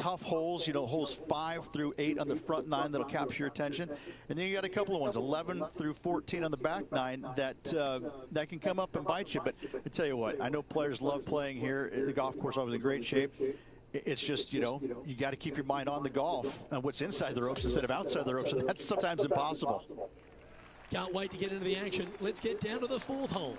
tough holes, you know, holes 5 through 8 on the front 9 that'll capture your attention. And then you got a couple of ones, 11 through 14 on the back 9 that that can come up and bite you. But I tell you what, I know players love playing here. The golf course always in great shape. It's just, you know, you got to keep your mind on the golf and what's inside the ropes instead of outside the ropes, and that's sometimes impossible. Can't wait to get into the action. Let's get down to the 4th hole.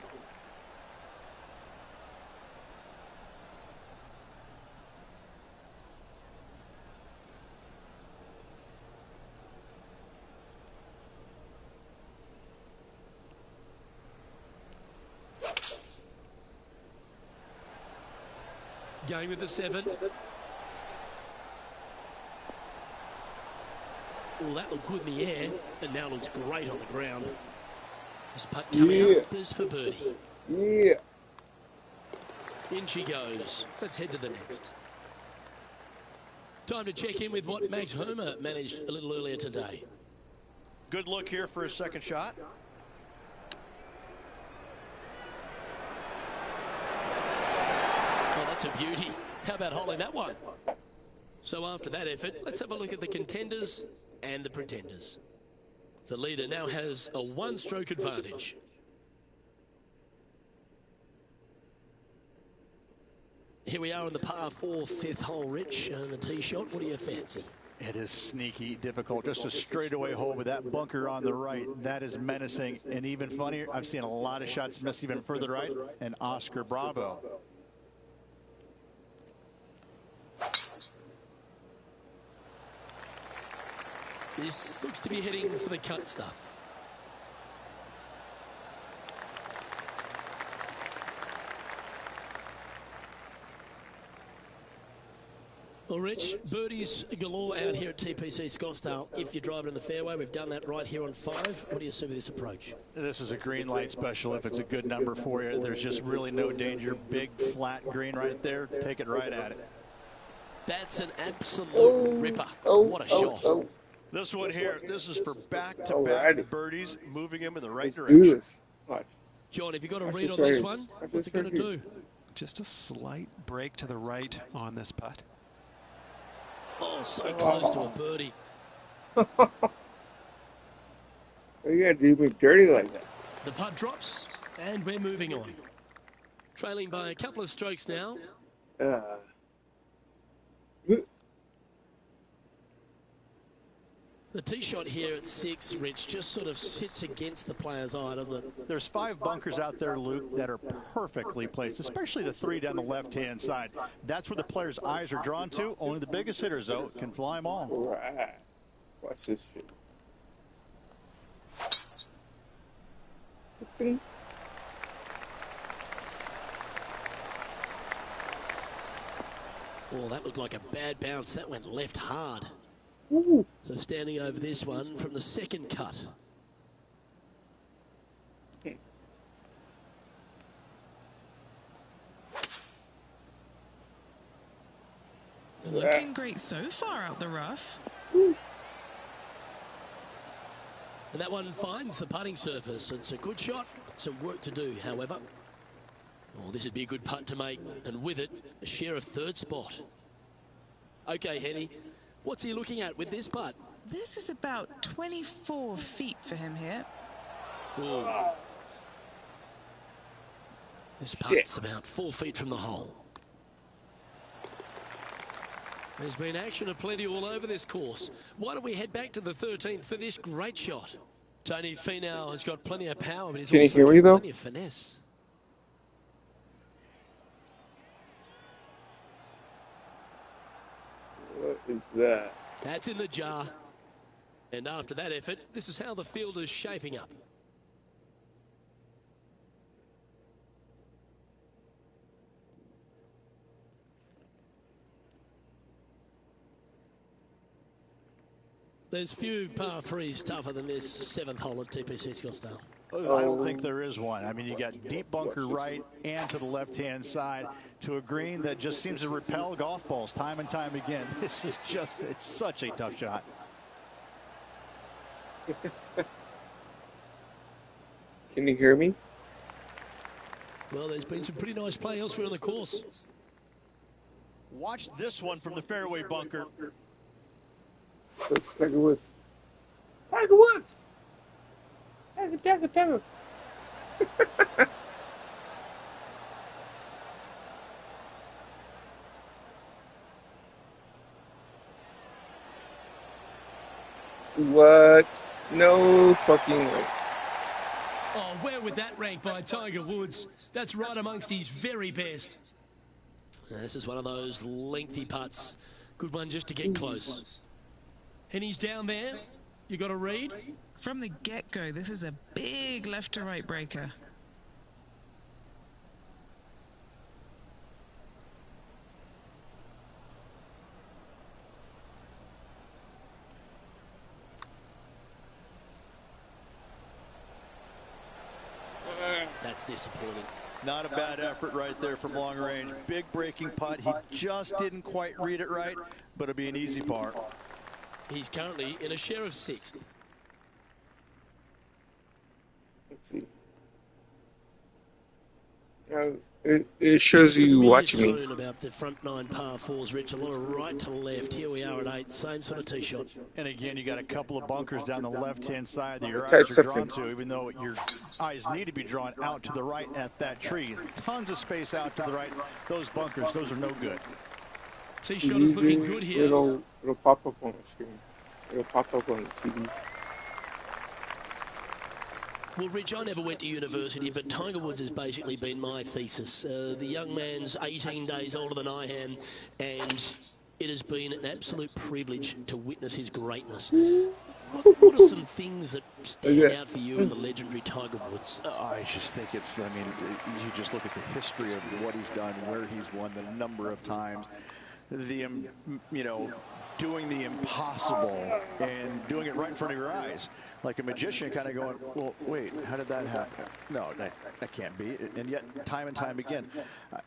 Going with the 7. Oh, that looked good in the air, and now looks great on the ground. This putt coming up is for birdie. Yeah. In she goes. Let's head to the next. Time to check in with what Max Homer managed a little earlier today. Good look here for his second shot. Oh, that's a beauty. How about holding that one? So after that effort, let's have a look at the contenders and the pretenders. The leader now has a 1-stroke advantage. Here we are on the par 4 5th hole, Rich, and the tee shot. What do you fancy? It is sneaky difficult. Just a straightaway hole with that bunker on the right. That is menacing. And even funnier, I've seen a lot of shots miss even further right. And Oscar Bravo. This looks to be heading for the cut stuff. Well, Rich, birdies galore out here at TPC Scottsdale. If you're driving in the fairway, we've done that right here on 5. What do you see with this approach? This is a green light special if it's a good number for you. There's just really no danger. Big, flat green right there. Take it right at it. That's an absolute ripper. What a shot. This one here, this is for back-to-back birdies, moving him in the right Do direction. this. Watch. John, have you got a read on this one? What's it going to do? Just a slight break to the right on this putt. Oh, so close to a birdie. You gotta do me dirty like that. The putt drops, and we're moving on. Trailing by a couple of strokes now. The tee shot here at 6, Rich, just sort of sits against the player's eye, doesn't it? There's 5 bunkers out there, Luke, that are perfectly placed, especially the 3 down the left-hand side. That's where the player's eyes are drawn to. Only the biggest hitters, though, can fly them all. All right. Watch this shit. Oh, that looked like a bad bounce. That went left hard. Ooh. So standing over this one from the second cut. Looking great so far out the rough. And that one finds the putting surface. It's a good shot. Some work to do, however. Oh, this would be a good putt to make. And with it, a share of 3rd spot. Okay, Henny. What's he looking at with this putt? This is about 24 feet for him here. Ooh. This putt's about 4 feet from the hole. There's been action aplenty all over this course. Why don't we head back to the 13th for this great shot? Tony Finau has got plenty of power, but he's Can you also hear me, got though? plenty of finesse. What is that? That's in the jar. And after that effort, this is how the field is shaping up. There's few par 3s tougher than this 7th hole at TPC Scottsdale. I don't think there is one. I mean, you got deep bunker right and to the left-hand side to a green that just seems to repel golf balls time and time again. This is just, it's such a tough shot. Can you hear me? Well, there's been some pretty nice play elsewhere on the course. Watch this one from the fairway bunker. Tiger Woods. Tiger Woods. Tiger. What? No fucking way. Oh, where would that rank by Tiger Woods? That's right amongst his very best. This is one of those lengthy putts. Good one just to get close. And he's down there. You got a read? From the get-go, this is a big left-to-right breaker. That's disappointing. Not a bad effort right there from long range. Big breaking putt. He just didn't quite read it right, but it'll be an easy par. He's currently in a share of 6th. Let's see. It shows you watching me. Tone about the front 9 par 4s, Rich. A lot of right to left. Here we are at 8. Same sort of tee shot. And again, you got a couple of bunkers down the left-hand side that your Type eyes are drawn something. to, even though your eyes need to be drawn out to the right at that tree. Tons of space out to the right. Those bunkers, those are no good. Tee shot is looking good here. It'll pop up on the screen. It'll pop up on the TV. Well, Rich, I never went to university, but Tiger Woods has basically been my thesis. The young man's 18 days older than I am, and it has been an absolute privilege to witness his greatness. What are some things that stand out for you in the legendary Tiger Woods? I just think it's, I mean, you just look at the history of what he's done, where he's won, the number of times, the, you know, doing the impossible and doing it right in front of your eyes. Like a magician kind of going, well, wait, how did that happen? No, that can't be. And yet, time and time again,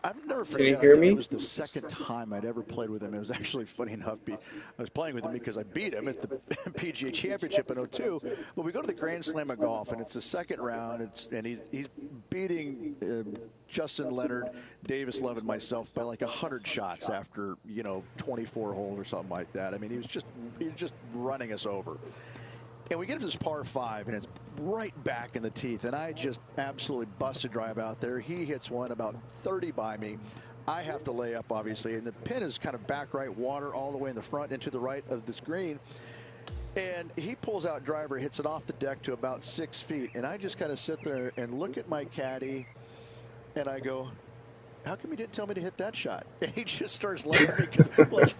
I've never forget. I think it was the second time I'd ever played with him. It was actually funny enough. I was playing with him because I beat him at the PGA Championship in '02. But we go to the Grand Slam of golf, and it's the second round. And he's beating Justin Leonard, Davis Love, and myself by like 100 shots after 24 holes or something like that. I mean, he was just running us over. And we get to this par 5, and it's right back in the teeth. And I just absolutely busted drive out there. He hits one about 30 by me. I have to lay up, obviously. And the pin is kind of back right, water all the way in the front and to the right of this green. And he pulls out driver, hits it off the deck to about 6 feet. And I just kind of sit there and look at my caddy, and I go, how come you didn't tell me to hit that shot? And he just starts laughing. Like,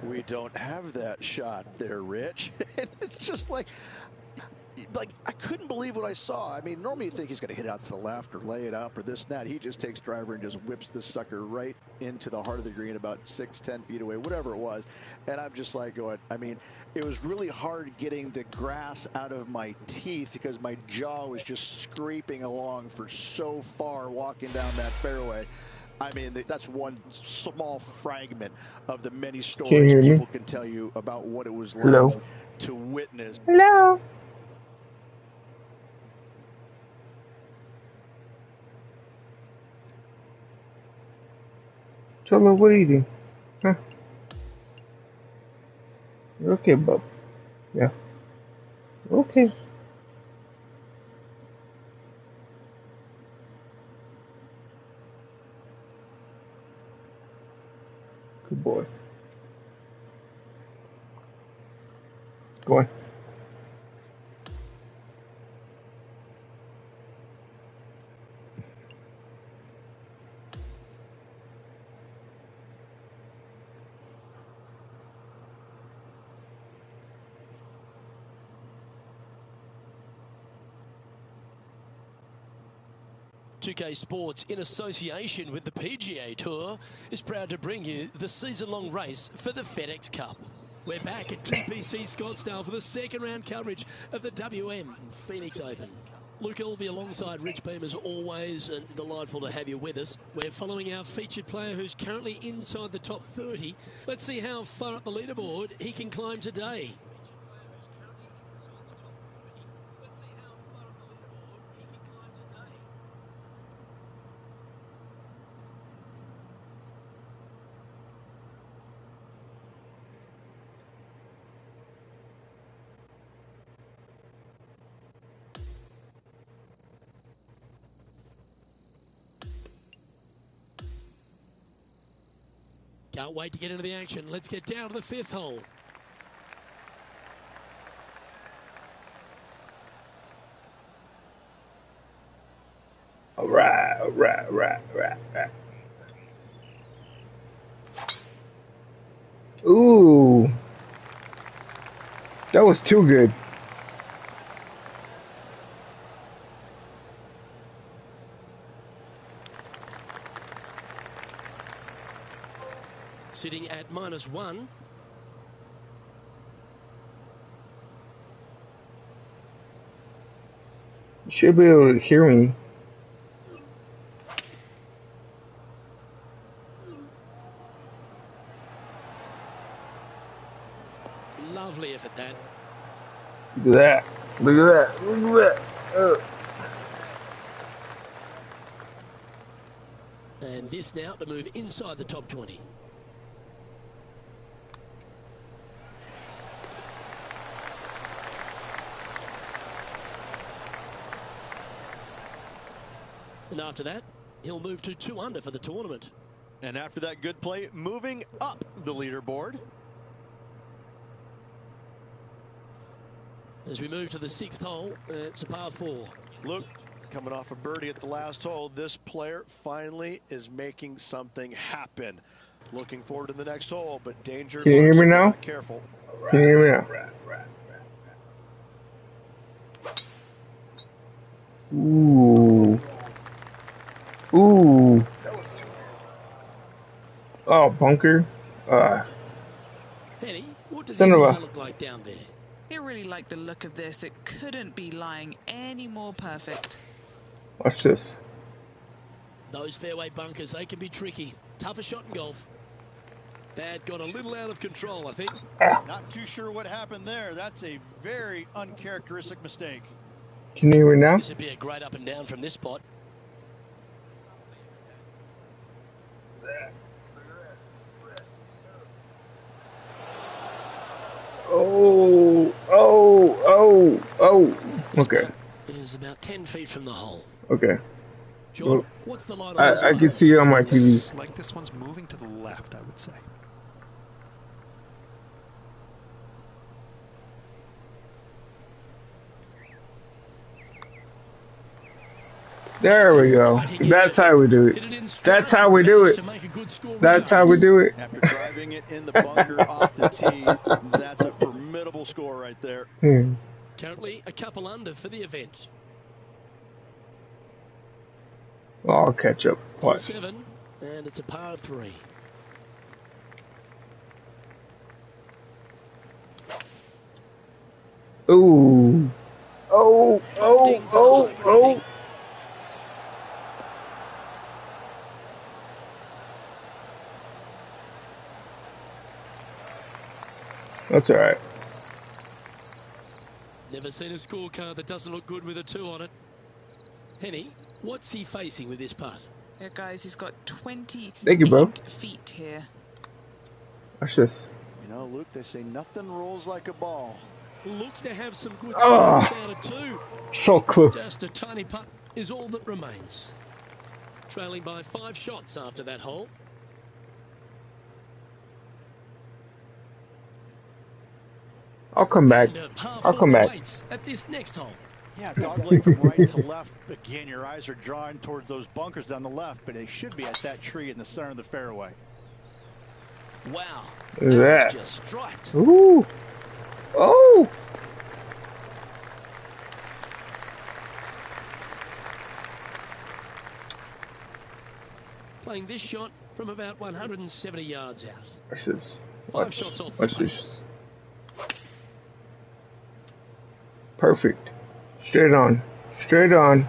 we don't have that shot there, Rich. And it's just like I couldn't believe what I saw. I mean, normally you think he's going to hit out to the left or lay it up or this and that. He just takes driver and just whips this sucker right into the heart of the green about 6-10 feet away, whatever it was. And I'm just like going, I mean, it was really hard getting the grass out of my teeth because my jaw was just scraping along for so far walking down that fairway. I mean, that's one small fragment of the many stories people can tell you about what it was like to witness. Hello. Tell me what are you eating? Huh? Okay, bub. Yeah. Okay. Good boy. Go on. UK Sports, in association with the PGA Tour, is proud to bring you the season-long race for the FedEx Cup. We're back at TPC Scottsdale for the second round coverage of the WM Phoenix Open. Luke Elvey alongside Rich Beam as always, and delightful to have you with us. We're following our featured player who's currently inside the top 30. Let's see how far up the leaderboard he can climb today. Can't wait to get into the action. Let's get down to the 5th hole. All right. Ooh. That was too good. Sitting at -1. You should be able to hear me. Lovely effort, that. Look at that. Look at that. Look at that. And this now to move inside the top 20. And after that, he'll move to 2 under for the tournament. And after that good play, moving up the leaderboard. As we move to the 6th hole, it's a par 4. Luke, coming off a birdie at the last hole, this player finally is making something happen. Looking forward to the next hole, but danger. Can you hear me now? Careful. Can you hear me now? Ooh. Ooh. Oh, bunker. Penny, what does Son this of a- lie look like down there? I really like the look of this. It couldn't be lying any more perfect. Watch this. Those fairway bunkers, they can be tricky. Tougher shot in golf. That got a little out of control, I think. Not too sure what happened there. That's a very uncharacteristic mistake. Can you hear me now? This would be a great up and down from this spot. Oh. Okay. Is about 10 feet from the hole. Okay. John, Well, what's the line on this I one? can see you on my TV. Looks like this one's moving to the left, I would say. There we go. That's how we do it. That's how we do it. That's how we do it. After driving it in the bunker off the tee, that's a formidable score right there. Currently a couple under for the event. I'll catch up. Hole Watch. 7, and it's a par 3. Ooh. Oh. That's all right. Never seen a scorecard that doesn't look good with a 2 on it. Henny, what's he facing with this putt? Yeah, guys, he's got 28 Thank you, bro. feet here. Watch this. You know, Luke, they say nothing rolls like a ball. Looks to have some good Oh. swing about it too. So close. Just a tiny putt is all that remains. Trailing by 5 shots after that hole. I'll come back. And a par I'll 4 come back. waits at this next hole. Yeah, dogleg from right to left. Again, your eyes are drawn towards those bunkers down the left, but they should be at that tree in the center of the fairway. Wow. Look at that. Was just striped. Ooh. Oh. Playing this shot from about 170 yards out. Watch this. 5 shots off the Watch base. this. Perfect. Straight on. Straight on.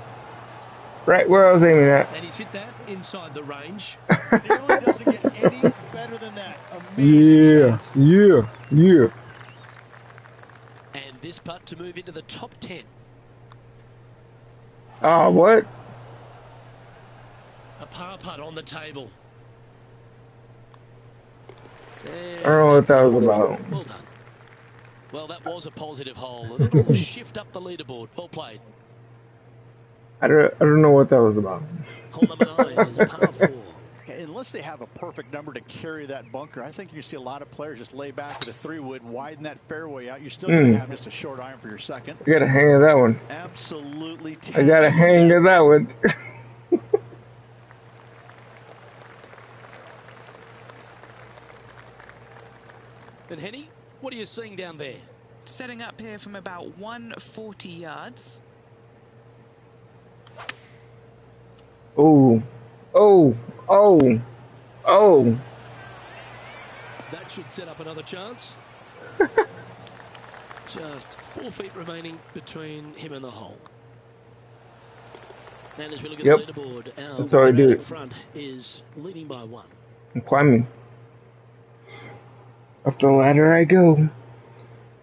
Right where I was aiming at. And he's hit that inside the range. Nearly doesn't get any better than that. Amazing shot. Yeah. And this putt to move into the top 10. Oh, what? A par putt on the table. I don't know what that was about. Well done. Well, that was a positive hole. A little shift up the leaderboard. Well played. I don't know what that was about. Hole number 9 is a par 4. And unless they have a perfect number to carry that bunker, I think you see a lot of players just lay back with a 3-wood, widen that fairway out. You're still going to have just a short iron for your second. I got a hang of that one. Absolutely. I got a hang of that one. And Henny, what are you seeing down there? Setting up here from about 140 yards. Oh, oh, oh, oh. That should set up another chance. Just 4 feet remaining between him and the hole. And as we look at the leaderboard, our that's how I do in it. front is leading by 1. I'm climbing. Up the ladder I go.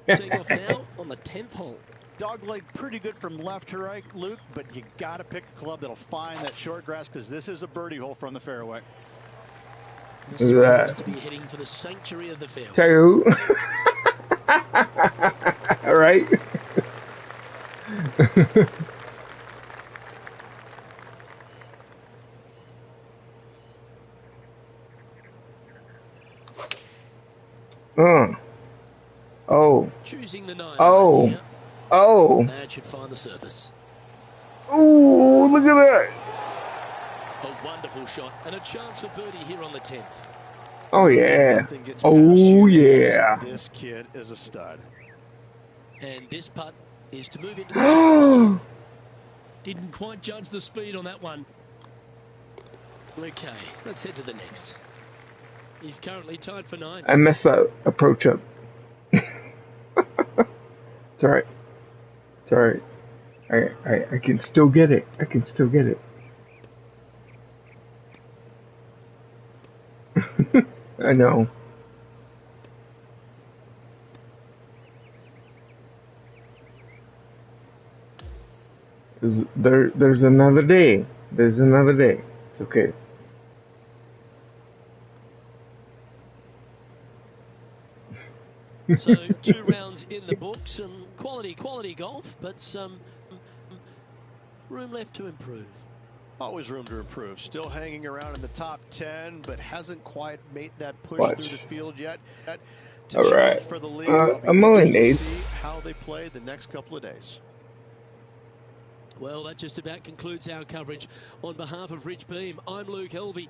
Take off now on the 10th hole. Dogleg pretty good from left to right, Luke, but you got to pick a club that'll find that short grass because this is a birdie hole from the fairway. This seems to be heading for the sanctuary of the fairway. Tell you who. All right. Oh. Choosing the 9. Oh. Right, oh. that should find the surface. Ooh, look at that. A wonderful shot and a chance for birdie here on the 10th. Oh yeah. Oh yeah. This kid is a stud. And this putt is to move into the top 5. Didn't quite judge the speed on that one. Okay, let's head to the next. He's currently tied for 9th. I messed that approach up. It's alright. It's alright. I can still get it. I can still get it. I know. There's another day. There's another day. It's okay. So 2 rounds in the books and quality golf, but some room left to improve. Always room to improve. Still hanging around in the top 10, but hasn't quite made that push through the field yet. To all right. For the lead, I'm only an 8th. See how they play the next couple of days. Well, that just about concludes our coverage. On behalf of Rich Beam, I'm Luke Helvey.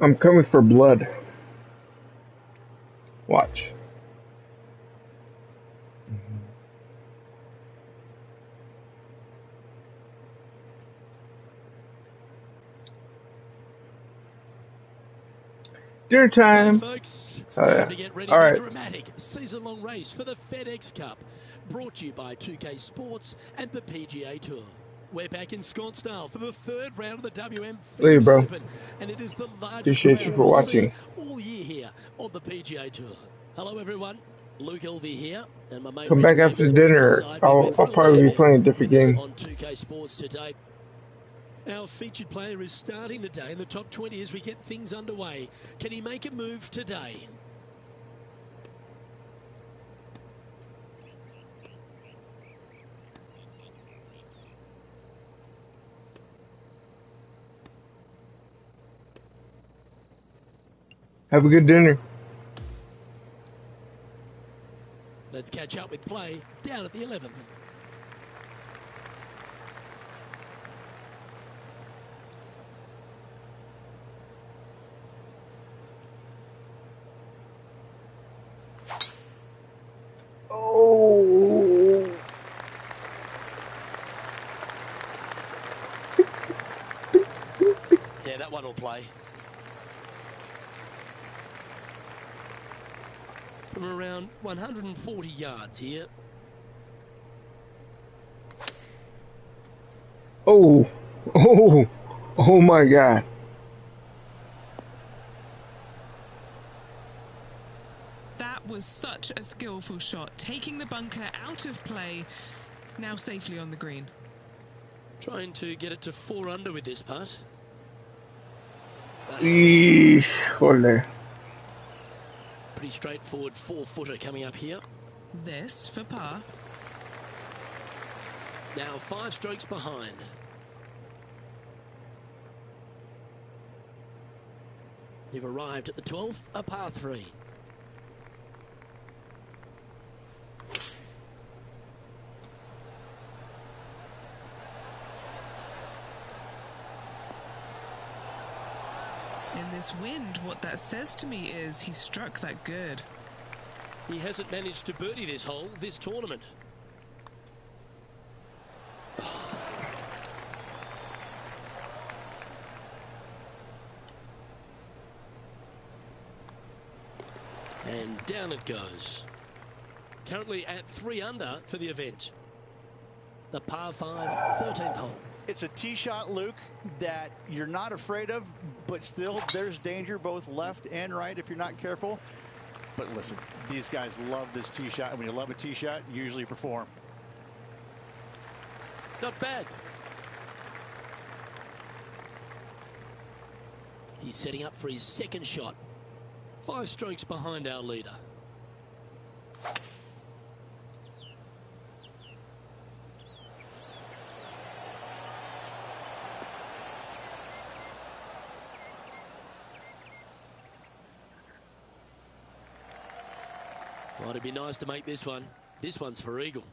I'm coming for blood. Watch. Dinner time. Okay, folks, it's time to get ready for a dramatic season-long race for the FedEx Cup, brought to you by 2K Sports and the PGA Tour. We're back in Scottsdale for the 3rd round of the WM FedEx Open, and it is the largest crowd we'll see all year here on the PGA Tour. Hello, everyone. Luke Helvey here, and my mate. Come back after dinner. I'll probably be playing a different game. On 2K Sports today. Our featured player is starting the day in the top 20 as we get things underway. Can he make a move today? Have a good dinner. Let's catch up with play down at the 11th. Oh. Yeah, that one will play. From around 140 yards here. Oh. Oh. Oh my God. That was such a skillful shot, taking the bunker out of play, now safely on the green. Trying to get it to 4 under with this putt. Eesh, jole. Pretty straightforward 4-footer coming up here. This for par. Now 5 strokes behind. You've arrived at the 12th, a par 3. In this wind, what that says to me is he struck that good. He hasn't managed to birdie this hole, this tournament. And down it goes. Currently at 3 under for the event. The par 5, 13th hole. It's a tee shot, Luke, that you're not afraid of, but still there's danger both left and right if you're not careful. But listen, these guys love this tee shot, and when you love a tee shot, you usually perform. Not bad. He's setting up for his second shot. 5 strokes behind our leader. Well, it'd be nice to make this one. This one's for eagle.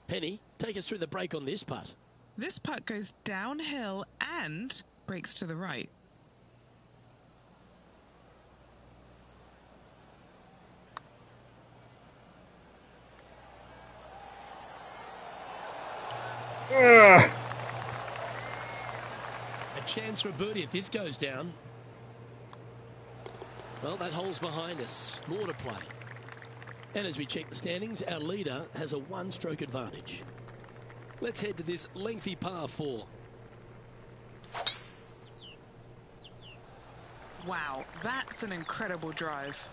Penny, take us through the break on this putt. This putt goes downhill and breaks to the right. Ugh. A chance for a birdie if this goes down. Well, that hole's behind us. More to play. And as we check the standings, our leader has a 1-stroke advantage. Let's head to this lengthy par 4. Wow, that's an incredible drive.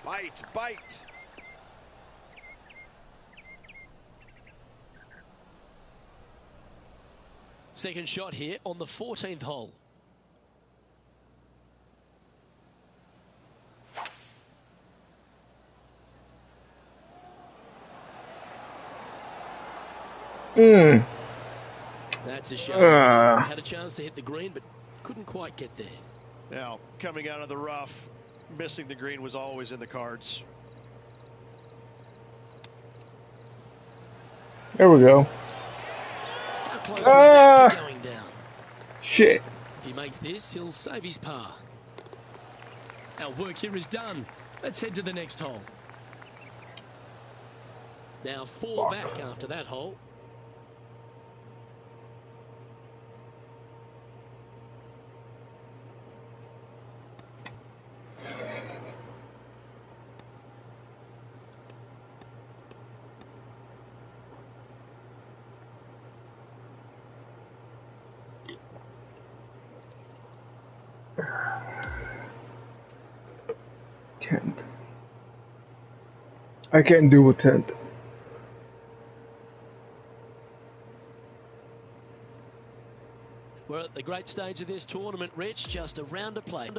Bite, bite. Second shot here on the 14th hole. That's a shame. Had a chance to hit the green, but couldn't quite get there. Now, coming out of the rough, missing the green was always in the cards. There we go. How close was that to going down? Shit. If he makes this, he'll save his par. Our work here is done. Let's head to the next hole. Now 4 back after that hole. I can't do a 10th. We're at the great stage of this tournament, Rich. Just a round to play.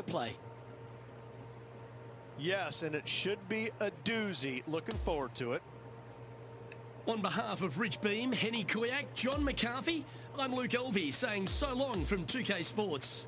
Yes, and it should be a doozy. Looking forward to it. On behalf of Rich Beam, Henny Kuyak, John McCarthy, I'm Luke Elvey saying so long from 2K Sports.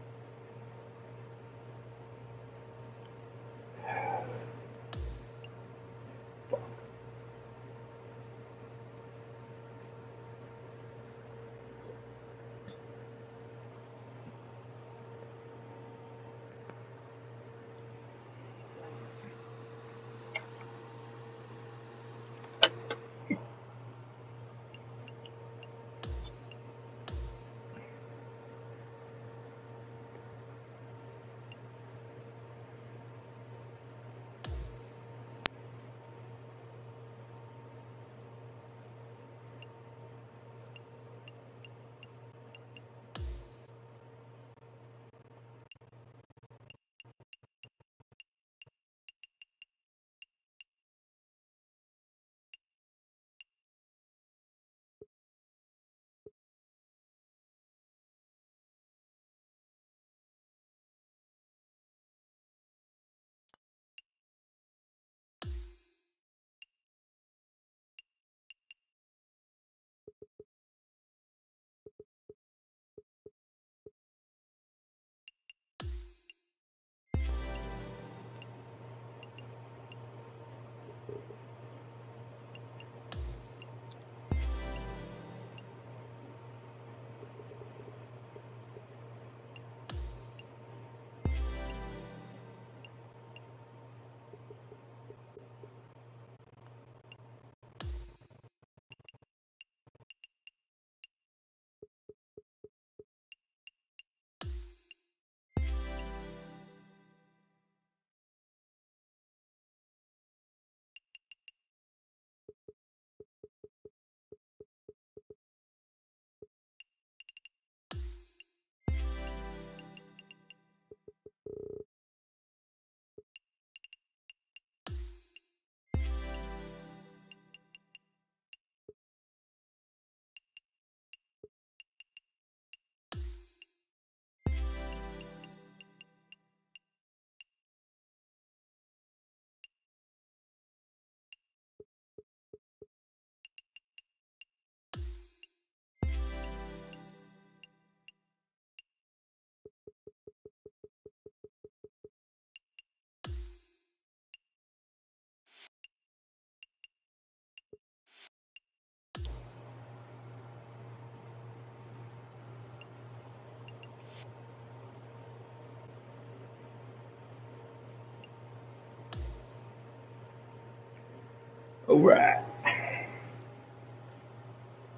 All right.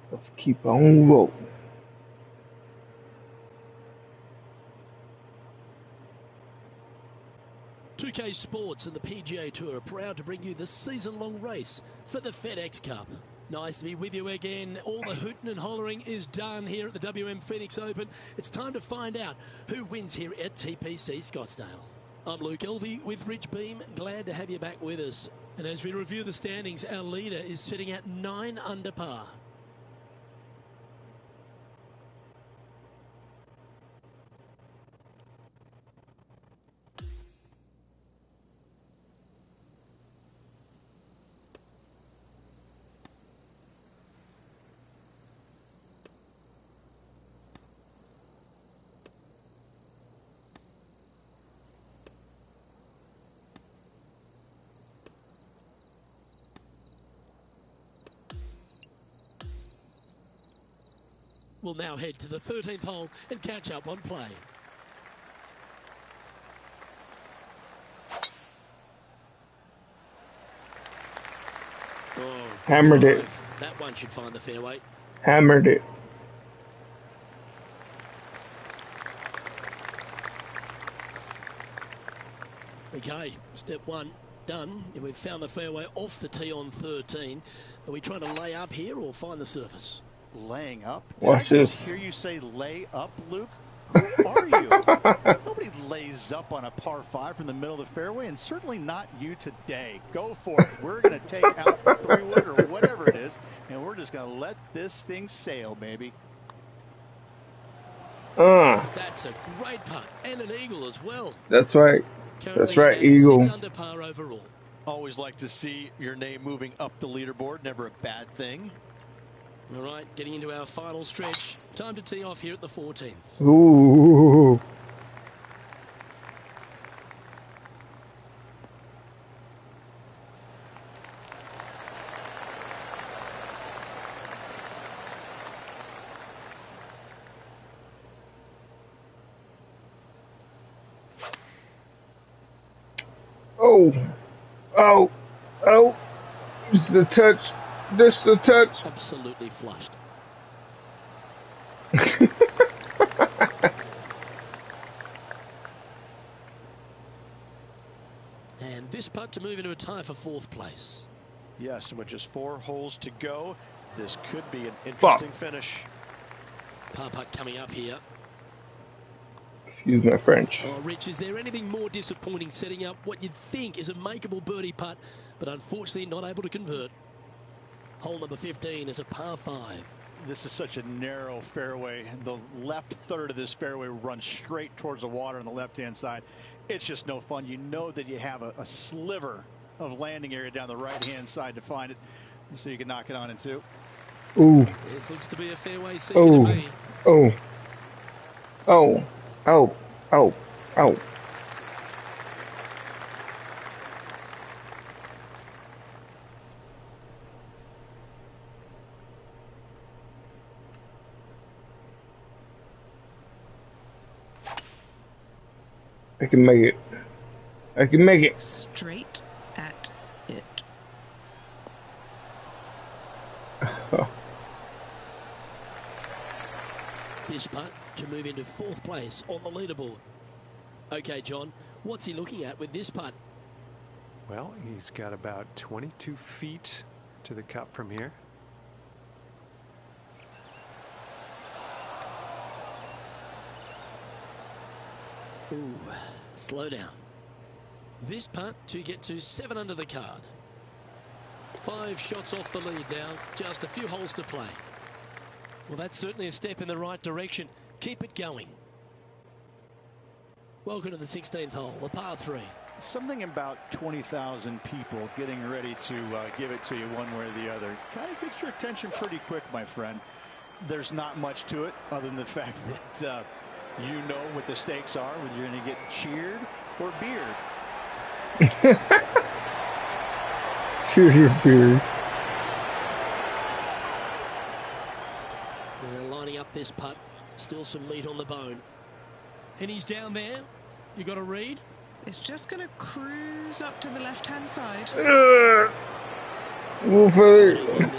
Let's keep on rolling. .2K Sports and the PGA Tour are proud to bring you this season-long race for the FedEx Cup. Nice to be with you again. All the hooting and hollering is done here at the WM Phoenix Open. It's time to find out who wins here at TPC Scottsdale. I'm Luke Elvey with Rich Beam. Glad to have you back with us. And as we review the standings, our leader is sitting at 9 under par. We'll now head to the 13th hole and catch up on play. Oh, Hammered it. That one should find the fairway. Hammered it. Okay, step one done. We've found the fairway off the tee on 13. Are we trying to lay up here or find the surface? Laying up? Watch Did I this. just hear you say lay up, Luke? Who are you? Nobody lays up on a par 5 from the middle of the fairway, and certainly not you today. Go for it. We're going to take out the 3-wood or whatever it is, and we're just going to let this thing sail, baby. That's a great putt and an eagle as well. That's right. Currently That's right, at eagle. 6 under par overall. Always like to see your name moving up the leaderboard. Never a bad thing. All right, getting into our final stretch. Time to tee off here at the 14th. Ooh. Oh. Oh. Oh. Just a touch. Just a touch. Absolutely flushed. And this putt to move into a tie for 4th place. Yes, and with just 4 holes to go, this could be an interesting finish. Par putt coming up here. Excuse my French. Oh, Rich, is there anything more disappointing setting up what you'd think is a makeable birdie putt, but unfortunately not able to convert? Hole number 15 is a par 5. This is such a narrow fairway. The left third of this fairway runs straight towards the water on the left-hand side. It's just no fun. You know that you have a sliver of landing area down the right-hand side to find it, so you can knock it on in 2. Ooh. This looks to be a fairway seeker to me. Oh. Oh. Oh. Oh. Oh. I can make it. I can make it. Straight at it. This putt to move into 4th place on the leaderboard. Okay, John, what's he looking at with this putt? Well, he's got about 22 feet to the cup from here. Ooh, slow down. This putt to get to 7 under the card. 5 shots off the lead now, just a few holes to play. Well, that's certainly a step in the right direction. Keep it going. Welcome to the 16th hole, the par 3. Something about 20,000 people getting ready to give it to you one way or the other kind of gets your attention pretty quick, my friend. There's not much to it other than the fact that you know what the stakes are, whether you're going to get cheered or beard. Cheers your beard. Lining up this putt, still some meat on the bone. And he's down there. You got a read? It's just going to cruise up to the left-hand side. This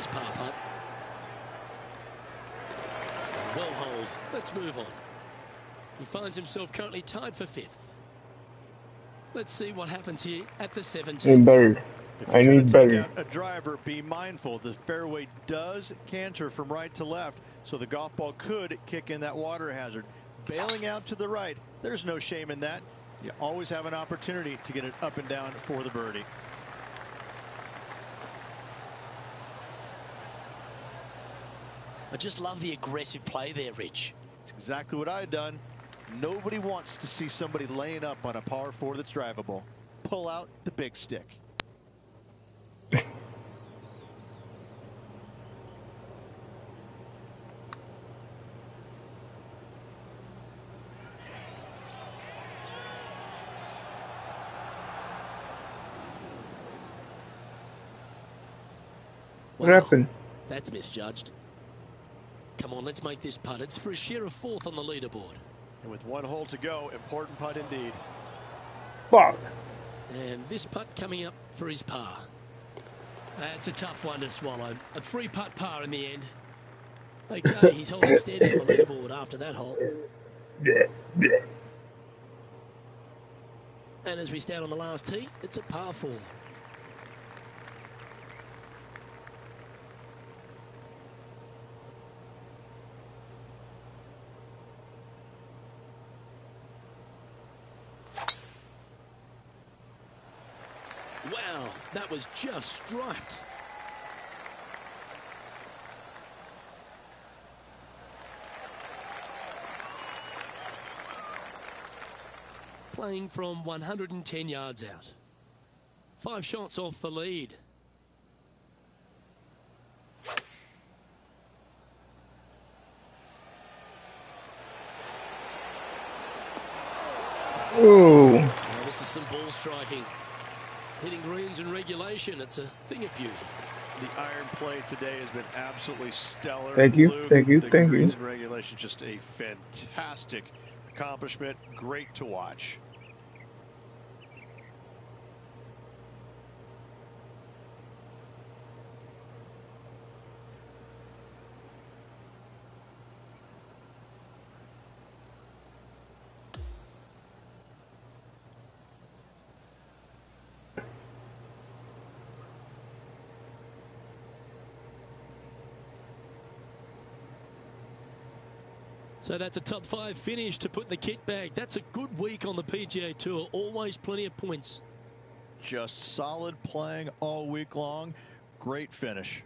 par putt. Well hold. Let's move on. He finds himself currently tied for 5th. Let's see what happens here at the 17th. Need better. I need better. A driver, be mindful. The fairway does canter from right to left, so the golf ball could kick in that water hazard. Bailing out to the right, there's no shame in that. You always have an opportunity to get it up and down for the birdie. I just love the aggressive play there, Rich. It's exactly what I've done. Nobody wants to see somebody laying up on a par 4 that's drivable. Pull out the big stick. What happened? That's misjudged. Come on, let's make this putt. It's for a share of 4th on the leaderboard. And with 1 hole to go, important putt indeed. Fuck. And this putt coming up for his par. That's a tough one to swallow. A 3-putt par in the end. Okay, he's holding steady on the leaderboard after that hole. And as we stand on the last tee, it's a par 4. Wow, that was just striped. Playing from 110 yards out. 5 shots off the lead. Ooh. Now this is some ball striking. Hitting greens in regulation, it's a thing of beauty. The iron play today has been absolutely stellar. Thank you, Luke, thank you, the thank you. greens in regulation, just a fantastic accomplishment. Great to watch. So that's a top 5 finish to put in the kit bag. That's a good week on the PGA Tour. Always plenty of points. Just solid playing all week long. Great finish.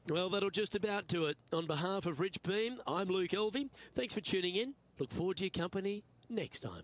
Well, that'll just about do it. On behalf of Rich Beam, I'm Luke Elvey. Thanks for tuning in. Look forward to your company next time.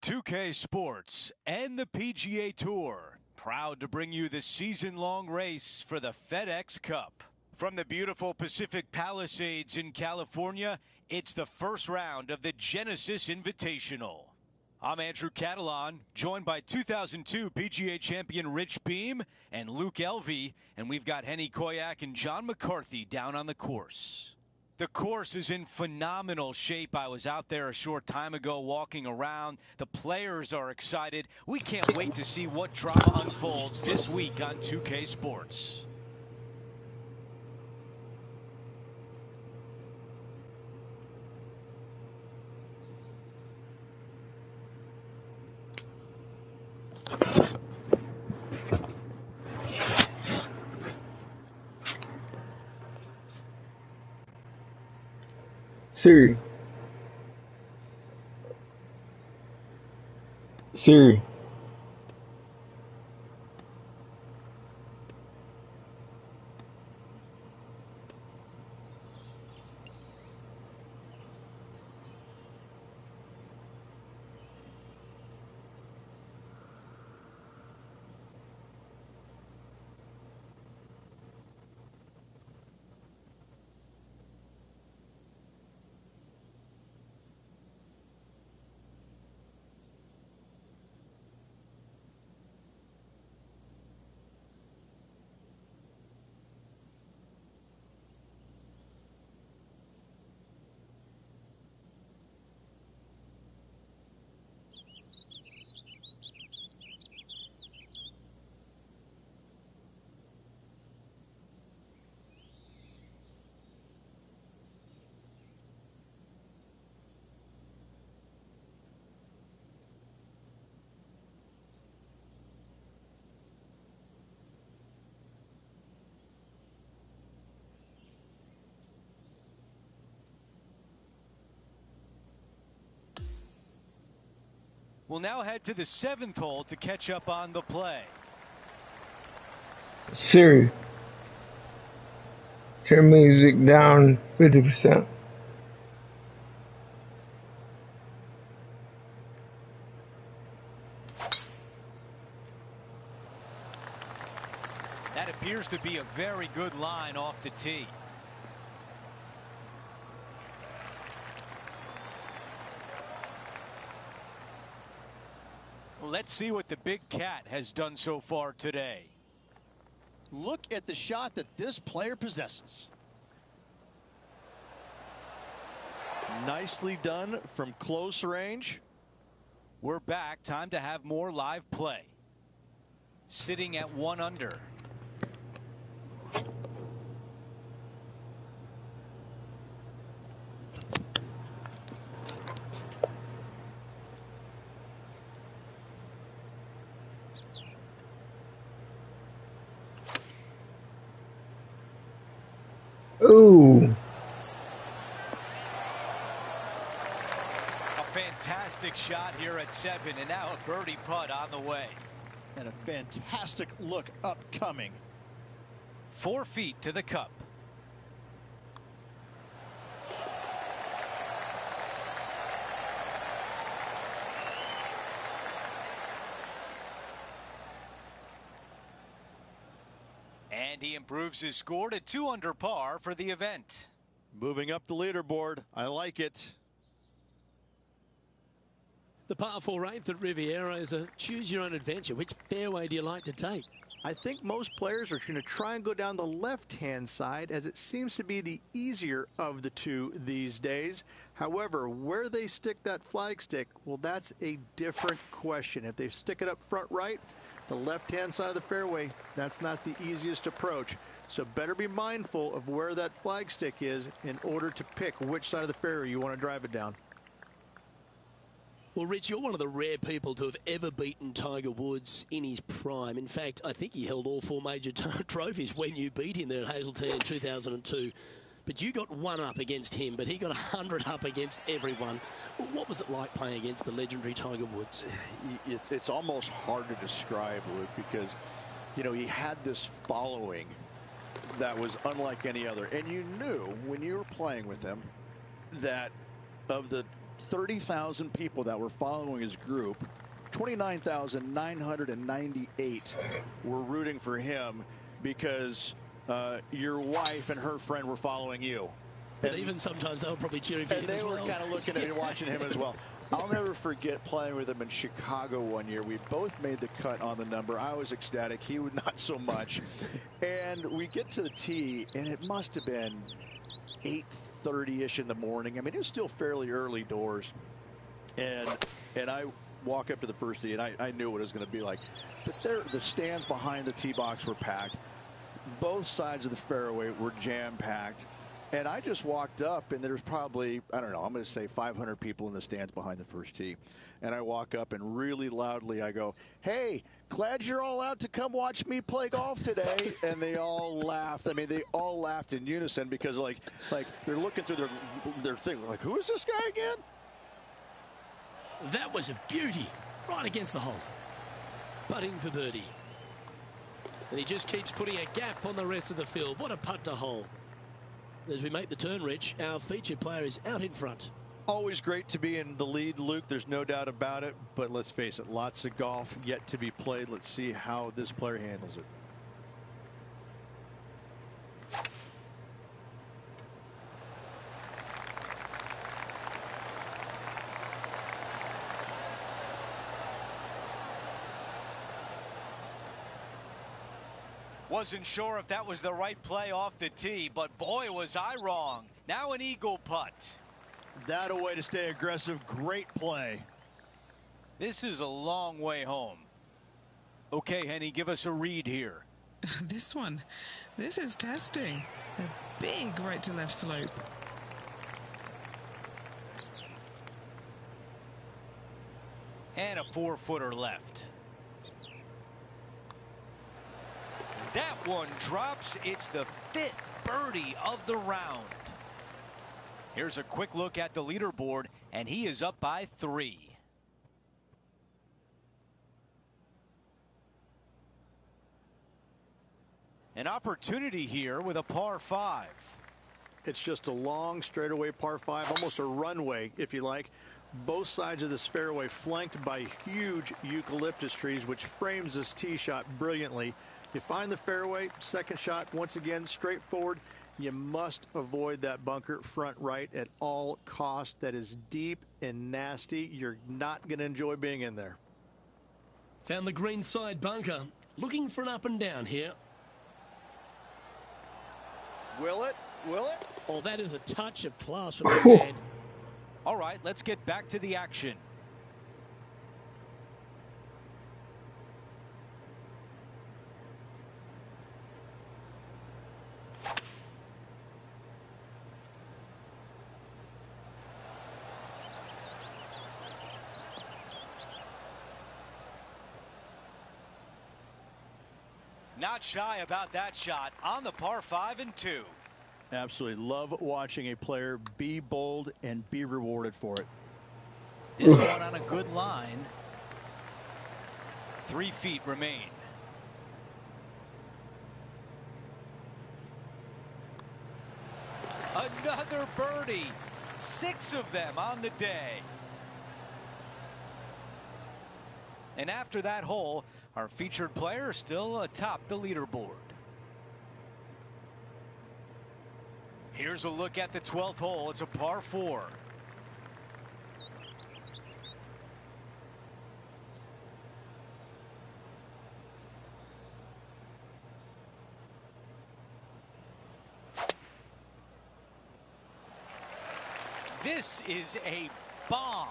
2K Sports and the PGA Tour, proud to bring you the season-long race for the FedEx Cup. From the beautiful Pacific Palisades in California, it's the first round of the Genesis Invitational. I'm Andrew Catalan, joined by 2002 PGA champion Rich Beem and Luke Elvey, and we've got Henny Koyak and John McCarthy down on the course. The course is in phenomenal shape. I was out there a short time ago walking around. The players are excited. We can't wait to see what drama unfolds this week on 2K Sports. Siri. Siri. We'll now head to the 7th hole to catch up on the play. Siri. Turn music down 50%. That appears to be a very good line off the tee. Let's see what the Big Cat has done so far today. Look at the shot that this player possesses. Nicely done from close range. We're back. Time to have more live play. Sitting at 1 under. Ooh. A fantastic shot here at 7, and now a birdie putt on the way. And a fantastic look upcoming. 4 feet to the cup. And he improves his score to 2 under par for the event. Moving up the leaderboard. I like it. The par 4 8th at Riviera is a choose your own adventure. Which fairway do you like to take? I think most players are going to try and go down the left-hand side, as it seems to be the easier of the two these days. However, where they stick that flag stick, well, that's a different question. If they stick it up front right, the left-hand side of the fairway, that's not the easiest approach. So better be mindful of where that flag stick is in order to pick which side of the fairway you want to drive it down. Well, Rich, you're one of the rare people to have ever beaten Tiger Woods in his prime. In fact, I think he held all 4 major trophies when you beat him there at Hazleton in 2002. But you got 1 up against him, but he got 100 up against everyone. What was it like playing against the legendary Tiger Woods? It's almost hard to describe, Luke, because, you know, he had this following that was unlike any other. And you knew when you were playing with him that of the 30,000 people that were following his group. 29,998 were rooting for him because your wife and her friend were following you. But even sometimes they were probably cheering for him as well. And they were kind of looking at and watching him as well. I'll never forget playing with him in Chicago one year. We both made the cut on the number. I was ecstatic. He would not so much. And we get to the tee, and it must have been 8:30-ish in the morning. I mean, it was still fairly early doors. And I walk up to the first tee, and I knew what it was going to be like. But the stands behind the tee box were packed. Both sides of the fairway were jam-packed. And I just walked up, and there's probably, I don't know, I'm going to say 500 people in the stands behind the first tee. And I walk up, and really loudly I go, "Hey, glad you're all out to come watch me play golf today." And they all laughed. I mean, they all laughed in unison because, like they're looking through their thing. Like, who is this guy again? That was a beauty, right against the hole. Putting for birdie. And he just keeps putting a gap on the rest of the field. What a putt to hole. As we make the turn, Rich, our featured player is out in front. Always great to be in the lead, Luke. There's no doubt about it. But let's face it, lots of golf yet to be played. Let's see how this player handles it. Wasn't sure if that was the right play off the tee, but boy, was I wrong. Now an eagle putt. That a way to stay aggressive. Great play. This is a long way home. Okay, Henny, give us a read here. This is testing. A big right to left slope. And a 4-footer left. That one drops. It's the 5th birdie of the round. Here's a quick look at the leaderboard, and he is up by 3. An opportunity here with a par 5. It's just a long straightaway par 5, almost a runway, if you like. Both sides of this fairway flanked by huge eucalyptus trees, which frames this tee shot brilliantly. You find the fairway, second shot, once again, straightforward. You must avoid that bunker front right at all costs. That is deep and nasty. You're not going to enjoy being in there. Found the green side bunker. Looking for an up and down here. Will it? Will it? Oh, that is a touch of class from the sand. All right, let's get back to the action. Not shy about that shot on the par 5 and 2. Absolutely love watching a player be bold and be rewarded for it. This one on a good line. 3 feet remain. Another birdie. 6 of them on the day. And after that hole, our featured player still atop the leaderboard. Here's a look at the 12th hole. It's a par 4. This is a bomb.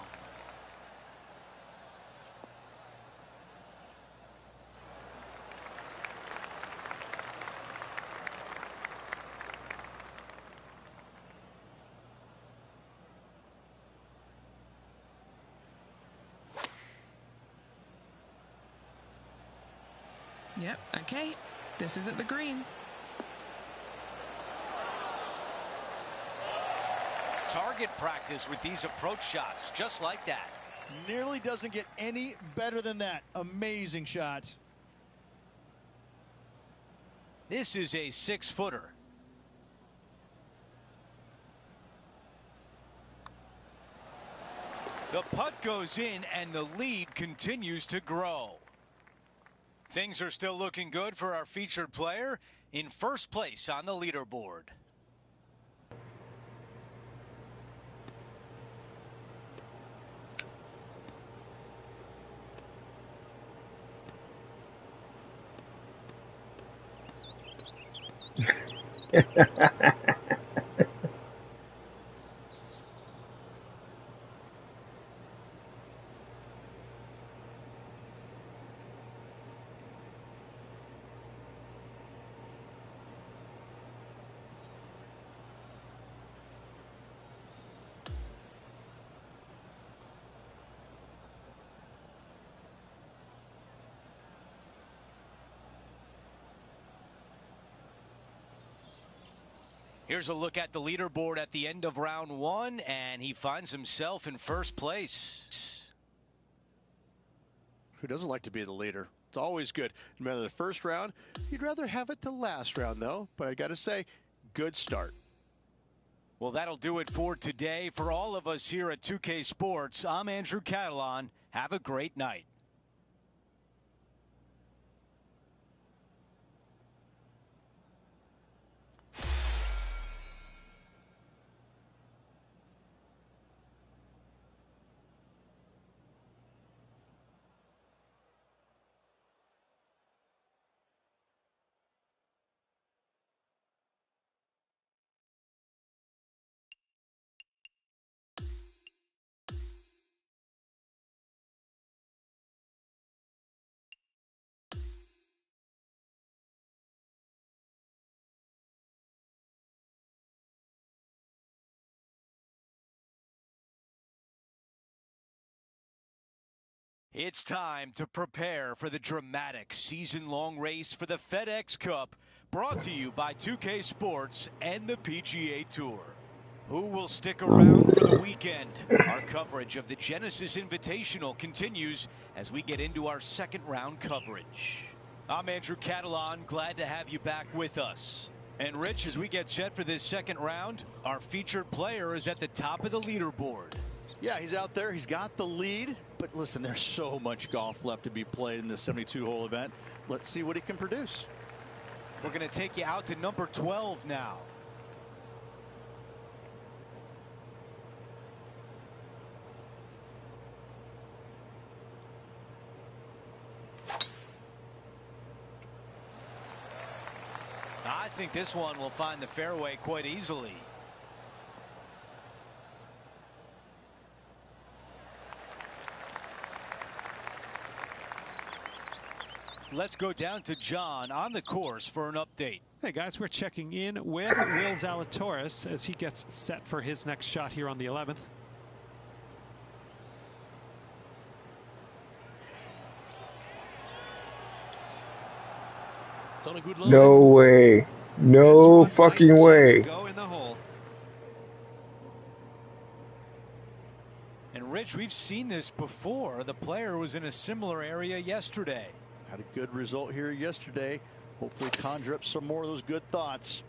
Yep, okay. This is at the green. Target practice with these approach shots, just like that. Nearly doesn't get any better than that. Amazing shot. This is a 6-footer. The putt goes in, and the lead continues to grow. Things are still looking good for our featured player in first place on the leaderboard. Here's a look at the leaderboard at the end of round one, and he finds himself in first place. Who doesn't like to be the leader? It's always good. No matter the first round, you'd rather have it the last round, though. But I got to say, good start. Well, that'll do it for today. For all of us here at 2K Sports, I'm Andrew Catalan. Have a great night. It's time to prepare for the dramatic season-long race for the FedEx Cup, brought to you by 2K Sports and the PGA Tour. Who will stick around for the weekend? Our coverage of the Genesis Invitational continues as we get into our second round coverage. I'm Andrew Catalan, glad to have you back with us. And Rich, as we get set for this second round, our featured player is at the top of the leaderboard. Yeah, he's out there. He's got the lead. But listen, there's so much golf left to be played in this 72-hole event. Let's see what he can produce. We're going to take you out to number 12 now. I think this one will find the fairway quite easily. Let's go down to John on the course for an update. Hey guys, we're checking in with Will Zalatoris as he gets set for his next shot here on the 11th. It's on a good line. No way. No fucking way. Go in the hole. And Rich, we've seen this before. The player was in a similar area yesterday. Had a good result here yesterday. Hopefully conjure up some more of those good thoughts.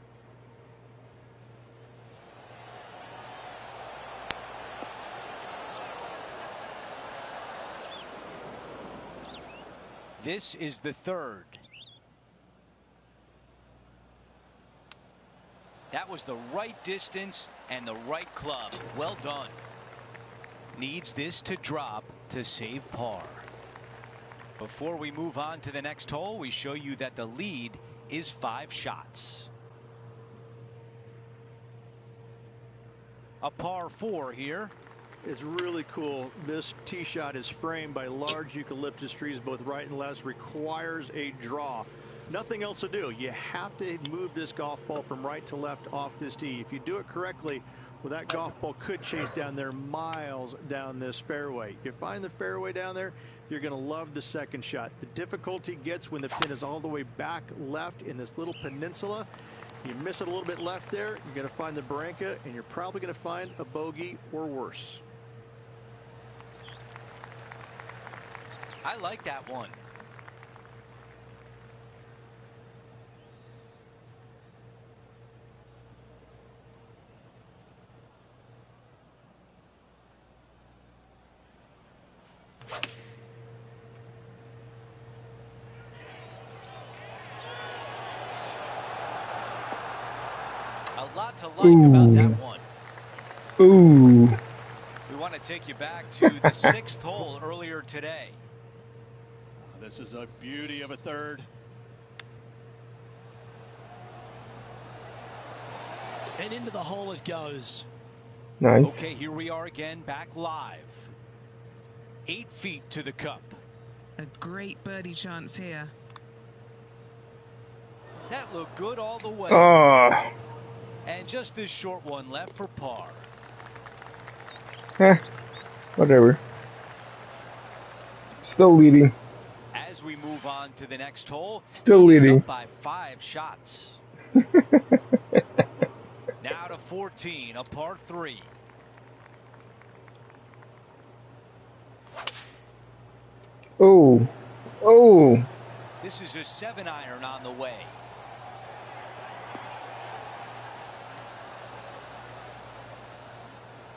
This is the third. That was the right distance and the right club. Well done. Needs this to drop to save par. Before we move on to the next hole, we show you that the lead is 5 shots. A par 4 here. It's really cool. This tee shot is framed by large eucalyptus trees, both right and left. Requires a draw. Nothing else to do. You have to move this golf ball from right to left off this tee. If you do it correctly, well, that golf ball could chase down there miles down this fairway. You find the fairway down there, you're going to love the second shot. The difficulty gets when the pin is all the way back left in this little peninsula. You miss it a little bit left there, you're going to find the barranca, and you're probably going to find a bogey or worse. I like that one. A lot to like about that one. Ooh. We want to take you back to the 6th hole earlier today. This is a beauty of a third. And into the hole it goes. Nice. Okay, here we are again, back live. 8 feet to the cup. A great birdie chance here. That looked good all the way. Oh. And just this short one left for par. Whatever. Still leading. As we move on to the next hole, Still he is leading. up by 5 shots. Now to 14, a par 3. Oh. Oh. This is a 7-iron on the way.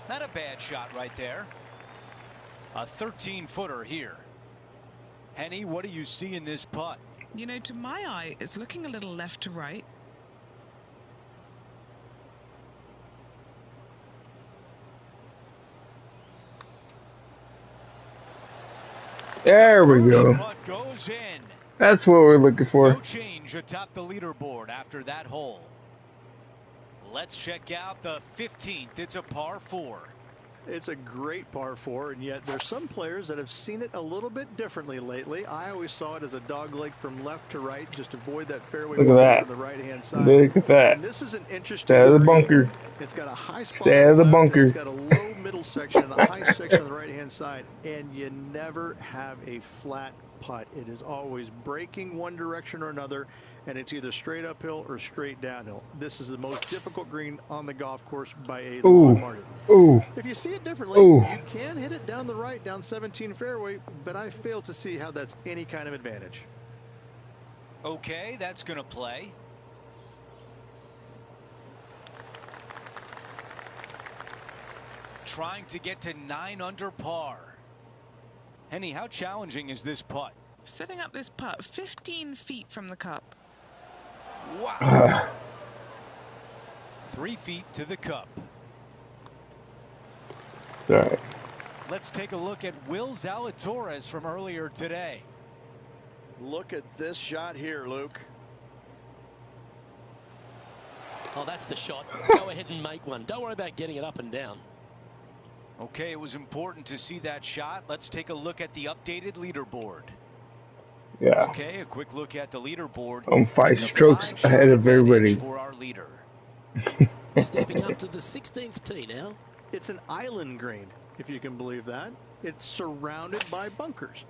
Not a bad shot right there. A 13-footer here. Henny, what do you see in this putt? You know, to my eye, it's looking a little left to right. There we go. Putt goes in. That's what we're looking for. No change atop the leaderboard after that hole. Let's check out the 15th. It's a par 4. It's a great par 4, and yet there's some players that have seen it a little bit differently lately. I always saw it as a dog leg from left to right, just avoid that fairway Look at that. on the right-hand side. Look at that. And this is an interesting. Stay out of the green. bunker. It's got a high spot. Stay out of the on left, bunker. It's got a low middle section and a high section on the right-hand side, and you never have a flat putt. It is always breaking one direction or another, and it's either straight uphill or straight downhill. This is the most difficult green on the golf course by a long margin. Ooh. If you see it differently, Ooh. you can hit it down the right, down 17 fairway, but I fail to see how that's any kind of advantage. Okay, that's going to play. Trying to get to 9 under par. Henny, how challenging is this putt? Setting up this putt 15 feet from the cup. Wow. 3 feet to the cup. All right. Let's take a look at Will Zalatoris from earlier today. Look at this shot here, Luke. Oh, that's the shot. Go ahead and make one. Don't worry about getting it up and down. Okay, it was important to see that shot. Let's take a look at the updated leaderboard. Yeah. Okay, a quick look at the leaderboard. I'm 5 It's a strokes 5-shot ahead of advantage everybody. for our leader. Stepping up to the 16th tee now. It's an island green, if you can believe that. It's surrounded by bunkers.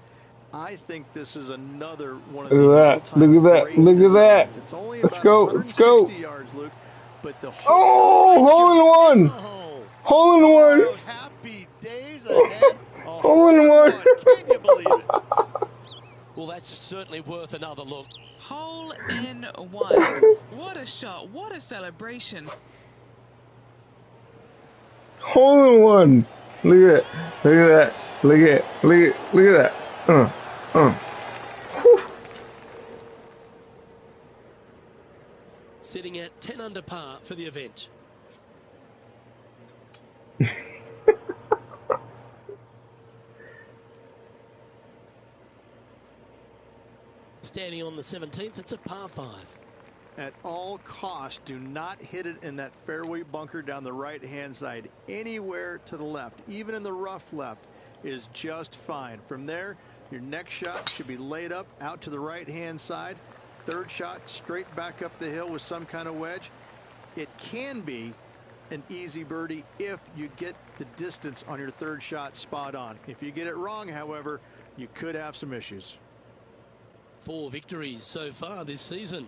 I think this is another one of the Look at that. Look at that. Look at that. It's only Let's about go. Let's go. 160 yards, Luke. But the Oh, hole in one. Oh, Hole in one. happy days ahead. Hole in one. Can you believe it? Well, that's certainly worth another look. Hole in one. What a shot. What a celebration. Hole in one. Look at that. Look at that. Look at it. Look at that. Whew. Sitting at 10 under par for the event. Standing on the 17th, it's a par 5. At all costs, do not hit it in that fairway bunker down the right-hand side. Anywhere to the left, even in the rough left, is just fine. From there, your next shot should be laid up out to the right-hand side. Third shot, straight back up the hill with some kind of wedge. It can be an easy birdie if you get the distance on your third shot spot on. If you get it wrong, however, you could have some issues. 4 victories so far this season.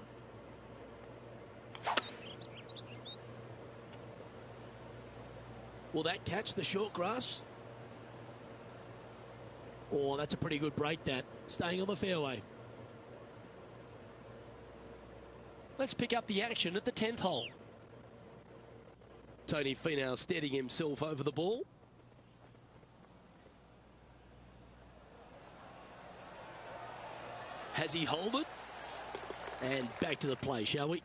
Will that catch the short grass? Oh, that's a pretty good break, that. Staying on the fairway. Let's pick up the action at the 10th hole. Tony Finau steadying himself over the ball. Has he hold it? And back to the play, shall we?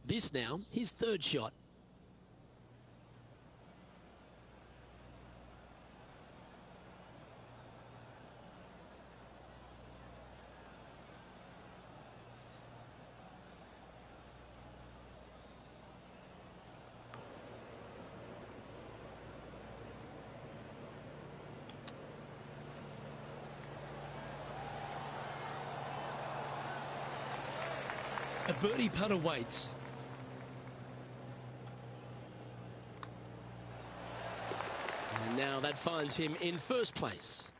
This now, his third shot. A birdie putt awaits. And now that finds him in first place.